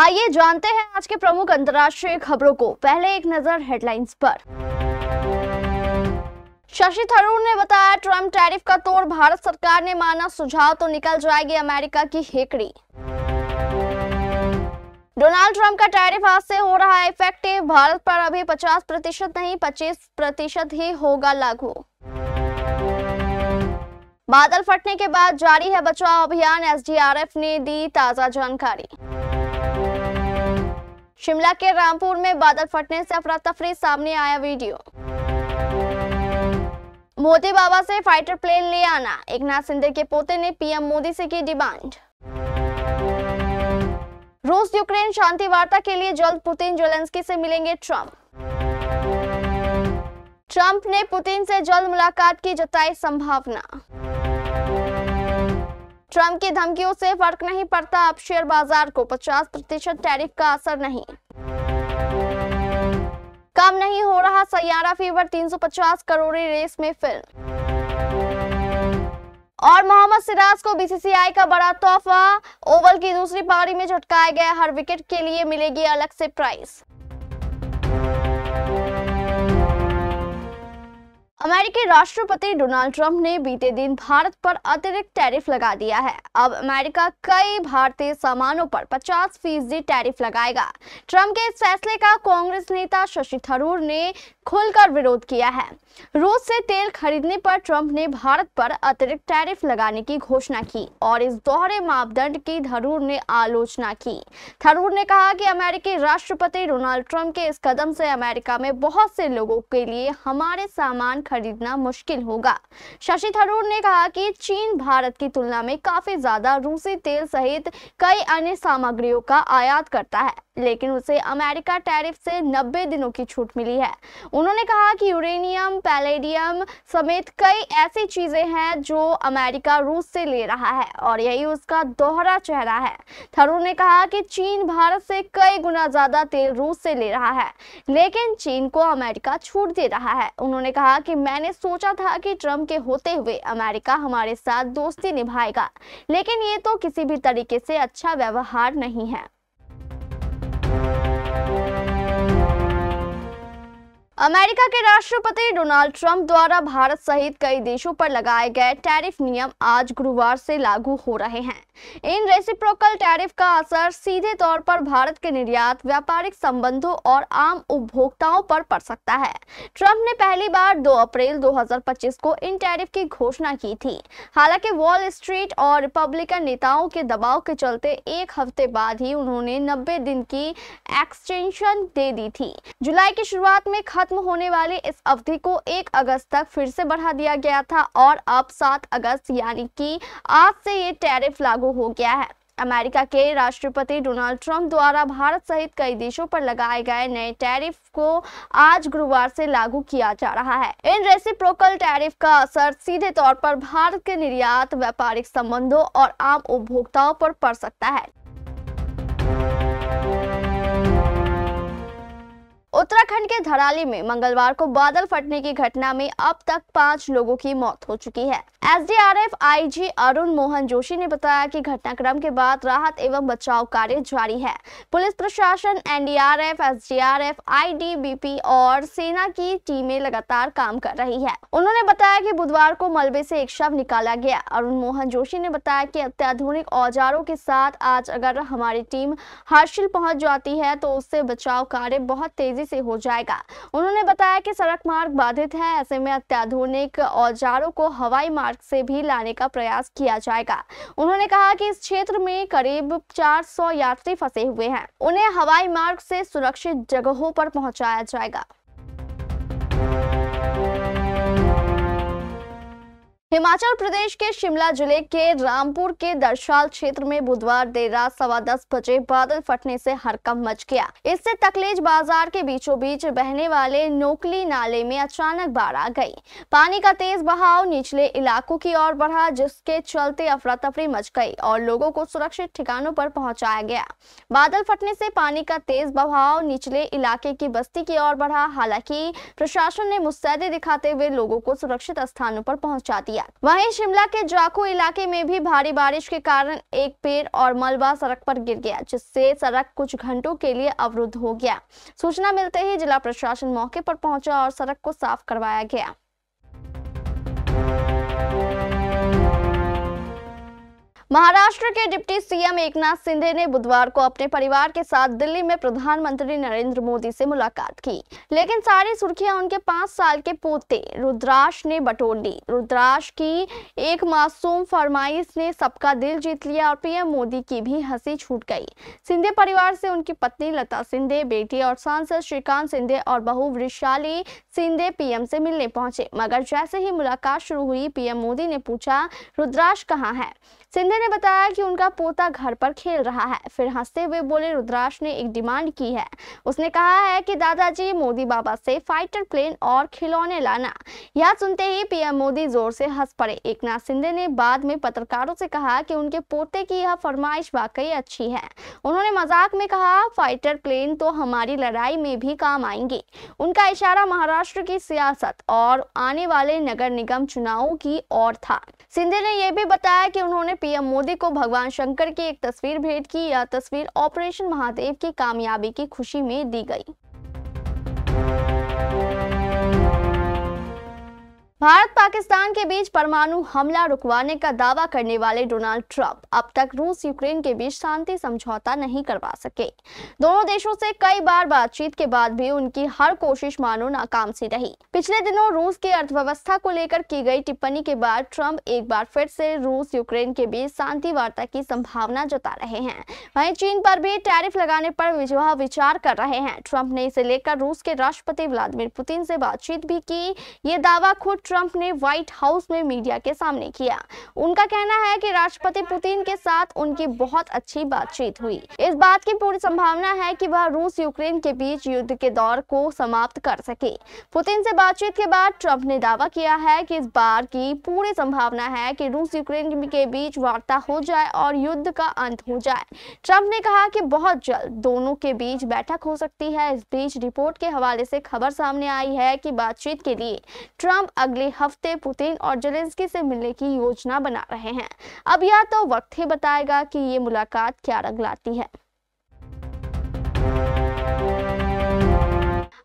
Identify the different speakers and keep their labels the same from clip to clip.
Speaker 1: आइए जानते हैं आज के प्रमुख अंतर्राष्ट्रीय खबरों को। पहले एक नजर हेडलाइंस पर। शशि थरूर ने बताया, ट्रम्प टैरिफ का तोड़ भारत सरकार ने माना सुझाव तो निकल जाएगी अमेरिका की हेकड़ी। डोनाल्ड ट्रम्प का टैरिफ आज से हो रहा है इफेक्टिव। भारत पर अभी 50% नहीं 25% ही होगा लागू। बादल फटने के बाद जारी है बचाव अभियान, एसडीआरएफ ने दी ताजा जानकारी। शिमला के रामपुर में बादल फटने से अफरा तफरी, सामने आया वीडियो। मोदी बाबा से फाइटर प्लेन ले आना, एकनाथ शिंदे के पोते ने पीएम मोदी से की डिमांड। रूस यूक्रेन शांति वार्ता के लिए जल्द पुतिन ज़ेलेंस्की से मिलेंगे ट्रम्प। ट्रम्प ने पुतिन से जल्द मुलाकात की जताई संभावना। ट्रम्प की धमकियों से फर्क नहीं पड़ता अब शेयर बाजार को, 50% टैरिफ का असर नहीं। कम नहीं हो रहा सैयारा फीवर, 350 करोड़ी रेस में फिल्म। और मोहम्मद सिराज को बीसीसीआई का बड़ा तोहफा, ओवल की दूसरी पारी में झटकाए गए हर विकेट के लिए मिलेगी अलग से प्राइस। अमेरिकी राष्ट्रपति डोनाल्ड ट्रम्प ने बीते दिन भारत पर अतिरिक्त टैरिफ लगा दिया है। अब अमेरिका कई भारतीय सामानों पर 50% टैरिफ लगाएगा। ट्रम्प के इस फैसले का कांग्रेस नेता शशि थरूर ने खुलकर विरोध किया है। रूस से तेल खरीदने पर ट्रम्प ने भारत पर अतिरिक्त टैरिफ लगाने की घोषणा की और इस दोहरे मापदंड की थरूर ने आलोचना की। थरूर ने कहा कि अमेरिकी राष्ट्रपति डोनाल्ड ट्रम्प के इस कदम से अमेरिका में बहुत से लोगों के लिए हमारे सामान खरीदना मुश्किल होगा। शशि थरूर ने कहा कि चीन भारत की तुलना में काफी ज्यादा रूसी तेल सहित कई अन्य सामग्रियों का आयात करता है, लेकिन उसे अमेरिका टैरिफ से 90 दिनों की छूट मिली है। उन्होंने कहा कि यूरेनियम, पैलेडियम समेत कई ऐसी चीजें हैं जो अमेरिका रूस से ले रहा है और यही उसका दोहरा चेहरा है। थरूर ने कहा कि चीन भारत से कई गुना ज्यादा तेल रूस से ले रहा है, लेकिन चीन को अमेरिका छूट दे रहा है। उन्होंने कहा कि मैंने सोचा था कि ट्रम्प के होते हुए अमेरिका हमारे साथ दोस्ती निभाएगा, लेकिन ये तो किसी भी तरीके से अच्छा व्यवहार नहीं है। अमेरिका के राष्ट्रपति डोनाल्ड ट्रम्प द्वारा भारत सहित कई देशों पर लगाए गए टैरिफ नियम आज गुरुवार से लागू हो रहे हैं। इन रेसिप्रोकल टैरिफ का असर सीधे तौर पर भारत के निर्यात, व्यापारिक संबंधों और आम उपभोक्ताओं पर पड़ सकता है। ट्रम्प ने पहली बार 2 अप्रैल 2025 को इन टैरिफ की घोषणा की थी। हालांकि वॉल स्ट्रीट और रिपब्लिकन नेताओं के दबाव के चलते एक हफ्ते बाद ही उन्होंने 90 दिन की एक्सटेंशन दे दी थी। जुलाई की शुरुआत में खत्म होने वाली इस अवधि को 1 अगस्त तक फिर से बढ़ा दिया गया था और अब 7 अगस्त यानी कि आज से ये टैरिफ लागू हो गया है। अमेरिका के राष्ट्रपति डोनाल्ड ट्रम्प द्वारा भारत सहित कई देशों पर लगाए गए नए टैरिफ को आज गुरुवार से लागू किया जा रहा है। इन रेसिप्रोकल टैरिफ का असर सीधे तौर पर भारत के निर्यात, व्यापारिक संबंधों और आम उपभोक्ताओं पर पड़ सकता है। उत्तराखंड के धराली में मंगलवार को बादल फटने की घटना में अब तक 5 लोगों की मौत हो चुकी है। एसडीआरएफ आईजी अरुण मोहन जोशी ने बताया कि घटनाक्रम के बाद राहत एवं बचाव कार्य जारी है। पुलिस प्रशासन, एनडीआरएफ, एसडीआरएफ, आईटीबीपी और सेना की टीमें लगातार काम कर रही है। उन्होंने बताया कि बुधवार को मलबे से एक शव निकाला गया। अरुण मोहन जोशी ने बताया कि अत्याधुनिक औजारों के साथ आज अगर हमारी टीम हर्षिल पहुंच जाती है तो उससे बचाव कार्य बहुत तेजी से हो जाएगा। उन्होंने बताया कि सड़क मार्ग बाधित है, ऐसे में अत्याधुनिक औजारों को हवाई मार्ग से भी लाने का प्रयास किया जाएगा। उन्होंने कहा कि इस क्षेत्र में करीब 400 यात्री फंसे हुए हैं, उन्हें हवाई मार्ग से सुरक्षित जगहों पर पहुंचाया जाएगा। हिमाचल प्रदेश के शिमला जिले के रामपुर के दरसाल क्षेत्र में बुधवार देर रात 10:15 बजे बादल फटने से हड़कंप मच गया। इससे तकलेज बाजार के बीचों बीच बहने वाले नोकली नाले में अचानक बाढ़ आ गई। पानी का तेज बहाव निचले इलाकों की ओर बढ़ा, जिसके चलते अफरा तफरी मच गई और लोगों को सुरक्षित ठिकानों पर पहुंचाया गया। बादल फटने से पानी का तेज बहाव निचले इलाके की बस्ती की ओर बढ़ा। हालांकि प्रशासन ने मुस्तैदी दिखाते हुए लोगों को सुरक्षित स्थानों पर पहुंचा दिया। दिया। वहीं शिमला के जाखू इलाके में भी भारी बारिश के कारण एक पेड़ और मलबा सड़क पर गिर गया, जिससे सड़क कुछ घंटों के लिए अवरुद्ध हो गया। सूचना मिलते ही जिला प्रशासन मौके पर पहुंचा और सड़क को साफ करवाया गया। महाराष्ट्र के डिप्टी सीएम एकनाथ शिंदे ने बुधवार को अपने परिवार के साथ दिल्ली में प्रधानमंत्री नरेंद्र मोदी से मुलाकात की, लेकिन सारी सुर्खियां उनके 5 साल के पोते रुद्राक्ष ने बटोर ली। रुद्राक्ष की एक मासूम फरमाइश ने सबका दिल जीत लिया और पीएम मोदी की भी हंसी छूट गई। शिंदे परिवार से उनकी पत्नी लता शिंदे, बेटी और सांसद श्रीकांत शिंदे और बहू वृषाली शिंदे पीएम से मिलने पहुंचे, मगर जैसे ही मुलाकात शुरू हुई, पीएम मोदी ने पूछा, रुद्राक्ष कहाँ है? शिंदे ने बताया कि उनका पोता घर पर खेल रहा है। फिर हंसते हुए बोले, रुद्राक्ष ने एक डिमांड की है। उसने कहा है कि दादाजी मोदी बाबा से फाइटर प्लेन और खिलौने लाना। यह सुनते ही पीएम मोदी जोर से हंस पड़े। एकनाथ शिंदे ने बाद में पत्रकारों से कहा कि उनके पोते की यह फरमाइश वाकई अच्छी है। उन्होंने मजाक में कहा, फाइटर प्लेन तो हमारी लड़ाई में भी काम आएंगे। उनका इशारा महाराष्ट्र की सियासत और आने वाले नगर निगम चुनावों की ओर था। शिंदे ने यह भी बताया कि उन्होंने पीएम मोदी को भगवान शंकर की एक तस्वीर भेंट की। यह तस्वीर ऑपरेशन महादेव की कामयाबी की खुशी में दी गई। भारत पाकिस्तान के बीच परमाणु हमला रुकवाने का दावा करने वाले डोनाल्ड ट्रंप अब तक रूस यूक्रेन के बीच शांति समझौता नहीं करवा सके। दोनों देशों से कई बार बातचीत के बाद भी उनकी हर कोशिश मानो नाकाम सी रही। पिछले दिनों रूस की अर्थव्यवस्था को लेकर की गई टिप्पणी के बाद ट्रंप एक बार फिर से रूस यूक्रेन के बीच शांति वार्ता की संभावना जता रहे हैं। वहीं चीन पर भी टैरिफ लगाने पर वह विचार कर रहे हैं। ट्रंप ने इसे लेकर रूस के राष्ट्रपति व्लादिमीर पुतिन से बातचीत भी की। ये दावा खुद ट्रंप ने व्हाइट हाउस में मीडिया के सामने किया। उनका कहना है कि राष्ट्रपति पुतिन के साथ उनकी बहुत अच्छी बातचीत हुई। इस बात की पूरी संभावना है कि वह रूस यूक्रेन के बीच युद्ध के दौर को समाप्त कर सके। पुतिन से बातचीत के बाद ट्रंप ने दावा किया है कि इस बार की पूरी संभावना है कि रूस यूक्रेन के बीच वार्ता हो जाए और युद्ध का अंत हो जाए। ट्रंप ने कहा कि बहुत जल्द दोनों के बीच बैठक हो सकती है। इस बीच रिपोर्ट के हवाले से खबर सामने आई है कि बातचीत के लिए ट्रंप अगले हफ्ते पुतिन और जेलेंस्की से मिलने की योजना बना रहे हैं। अब यह तो वक्त ही बताएगा कि ये मुलाकात क्या रंग लाती है।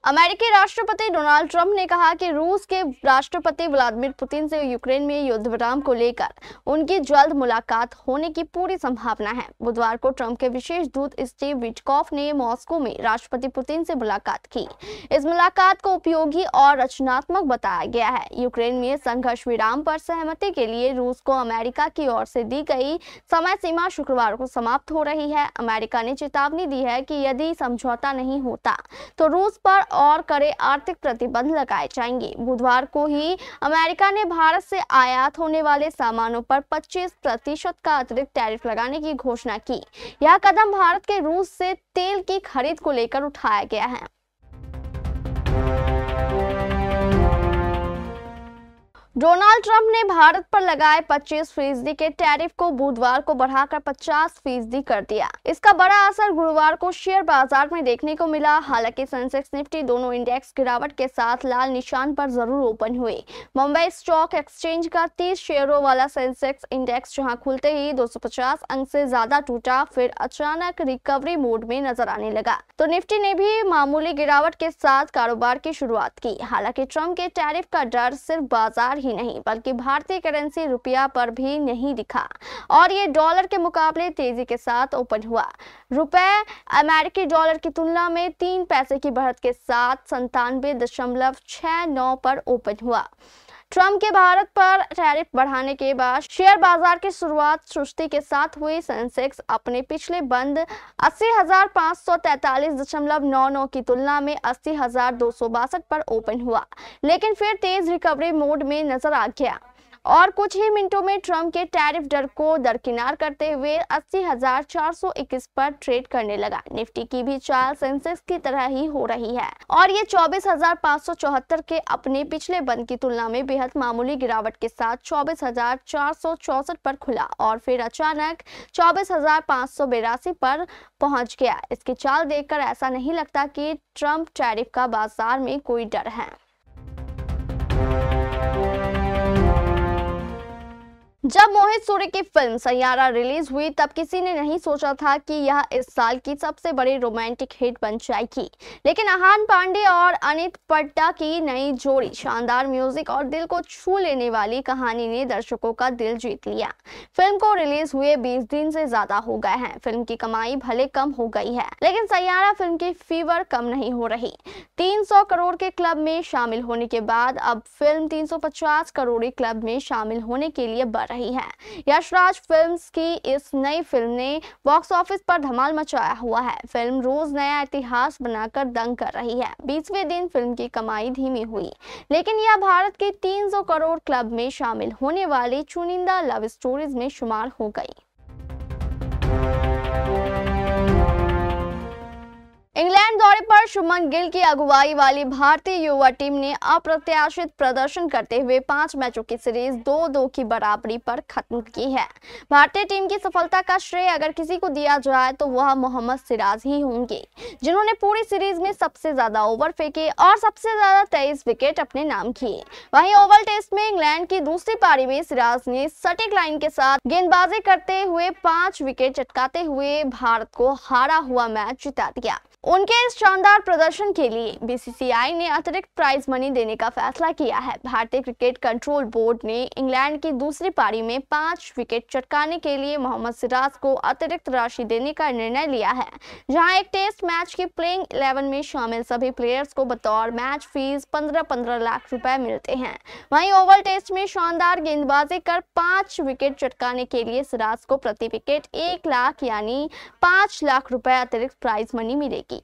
Speaker 1: अमेरिकी राष्ट्रपति डोनाल्ड ट्रंप ने कहा कि रूस के राष्ट्रपति व्लादिमीर पुतिन से यूक्रेन में युद्ध विराम को लेकर उनकी जल्द मुलाकात होने की पूरी संभावना है। बुधवार को ट्रंप के विशेष दूत स्टीव विटकॉफ ने मॉस्को में राष्ट्रपति पुतिन से मुलाकात की। इस मुलाकात को उपयोगी और रचनात्मक बताया गया है। यूक्रेन में संघर्ष विराम पर सहमति के लिए रूस को अमेरिका की ओर से दी गई समय सीमा शुक्रवार को समाप्त हो रही है। अमेरिका ने चेतावनी दी है कि यदि समझौता नहीं होता तो रूस पर और कड़े आर्थिक प्रतिबंध लगाए जाएंगे। बुधवार को ही अमेरिका ने भारत से आयात होने वाले सामानों पर 25% का अतिरिक्त टैरिफ लगाने की घोषणा की। यह कदम भारत के रूस से तेल की खरीद को लेकर उठाया गया है। डोनाल्ड ट्रंप ने भारत पर लगाए 25% के टैरिफ को बुधवार को बढ़ाकर 50% कर दिया। इसका बड़ा असर गुरुवार को शेयर बाजार में देखने को मिला। हालांकि सेंसेक्स निफ्टी दोनों इंडेक्स गिरावट के साथ लाल निशान पर जरूर ओपन हुए। मुंबई स्टॉक एक्सचेंज का 30 शेयरों वाला सेंसेक्स इंडेक्स जहां खुलते ही 250 अंक से ज्यादा टूटा, फिर अचानक रिकवरी मोड में नजर आने लगा तो निफ्टी ने भी मामूली गिरावट के साथ कारोबार की शुरुआत की। हालांकि ट्रंप के टैरिफ का डर सिर्फ बाजार ही नहीं बल्कि भारतीय करेंसी रुपया पर भी नहीं दिखा और ये डॉलर के मुकाबले तेजी के साथ ओपन हुआ। रुपए अमेरिकी डॉलर की तुलना में 3 पैसे की बढ़त के साथ 97.69 पर ओपन हुआ। ट्रंप के भारत पर टैरिफ बढ़ाने के बाद शेयर बाजार की शुरुआत सुस्ती के साथ हुई। सेंसेक्स अपने पिछले बंद 80,543.99 की तुलना में 80,262 पर ओपन हुआ, लेकिन फिर तेज रिकवरी मोड में नजर आ गया और कुछ ही मिनटों में ट्रंप के टैरिफ डर को दरकिनार करते हुए 80,421 पर ट्रेड करने लगा। निफ्टी की भी चाल सेंसेक्स की तरह ही हो रही है और ये 24,574 के अपने पिछले बंद की तुलना में बेहद मामूली गिरावट के साथ 24,464 पर खुला और फिर अचानक 24,582 पर पहुंच गया। इसकी चाल देखकर ऐसा नहीं लगता कि ट्रंप टैरिफ का बाजार में कोई डर है। जब मोहित सूरी की फिल्म सैयारा रिलीज हुई तब किसी ने नहीं सोचा था कि यह इस साल की सबसे बड़ी रोमांटिक हिट बन जाएगी। लेकिन आहान पांडे और अनित पट्टा की नई जोड़ी, शानदार म्यूजिक और दिल को छू लेने वाली कहानी ने दर्शकों का दिल जीत लिया। फिल्म को रिलीज हुए 20 दिन से ज्यादा हो गए हैं। फिल्म की कमाई भले कम हो गई है, लेकिन सैयारा फिल्म की फीवर कम नहीं हो रही। 300 करोड़ के क्लब में शामिल होने के बाद अब फिल्म 350 करोड़ क्लब में शामिल होने के लिए बढ़ रही है। यशराज फिल्म्स की इस नई फिल्म ने बॉक्स ऑफिस पर धमाल मचाया हुआ है। फिल्म रोज नया इतिहास बनाकर दंग कर रही है। 20वें दिन फिल्म की कमाई धीमी हुई, लेकिन यह भारत के 300 करोड़ क्लब में शामिल होने वाली चुनिंदा लव स्टोरीज में शुमार हो गई। इंग्लैंड दौरे पर शुभमन गिल की अगुवाई वाली भारतीय युवा टीम ने अप्रत्याशित प्रदर्शन करते हुए 5 मैचों की सीरीज 2-2 की बराबरी पर खत्म की है। भारतीय टीम की सफलता का श्रेय अगर किसी को दिया जाए तो वह मोहम्मद सिराज ही होंगे, जिन्होंने पूरी सीरीज में सबसे ज्यादा ओवर फेंके और सबसे ज्यादा 23 विकेट अपने नाम किए। वहीं ओवल टेस्ट में इंग्लैंड की दूसरी पारी में सिराज ने सटीक लाइन के साथ गेंदबाजी करते हुए 5 विकेट चटकाते हुए भारत को हारा हुआ मैच जिता दिया। उनके इस शानदार प्रदर्शन के लिए बीसीसीआई ने अतिरिक्त प्राइज मनी देने का फैसला किया है। भारतीय क्रिकेट कंट्रोल बोर्ड ने इंग्लैंड की दूसरी पारी में 5 विकेट चटकाने के लिए मोहम्मद सिराज को अतिरिक्त राशि देने का निर्णय लिया है, जहां एक टेस्ट मैच की प्लेइंग 11 में शामिल सभी प्लेयर्स को बतौर मैच फीस 15-15 लाख रुपए मिलते हैं। वहीं ओवल टेस्ट में शानदार गेंदबाजी कर 5 विकेट चटकाने के लिए सिराज को प्रति विकेट 1 लाख यानी 5 लाख रुपए अतिरिक्त प्राइज मनी मिलेगी।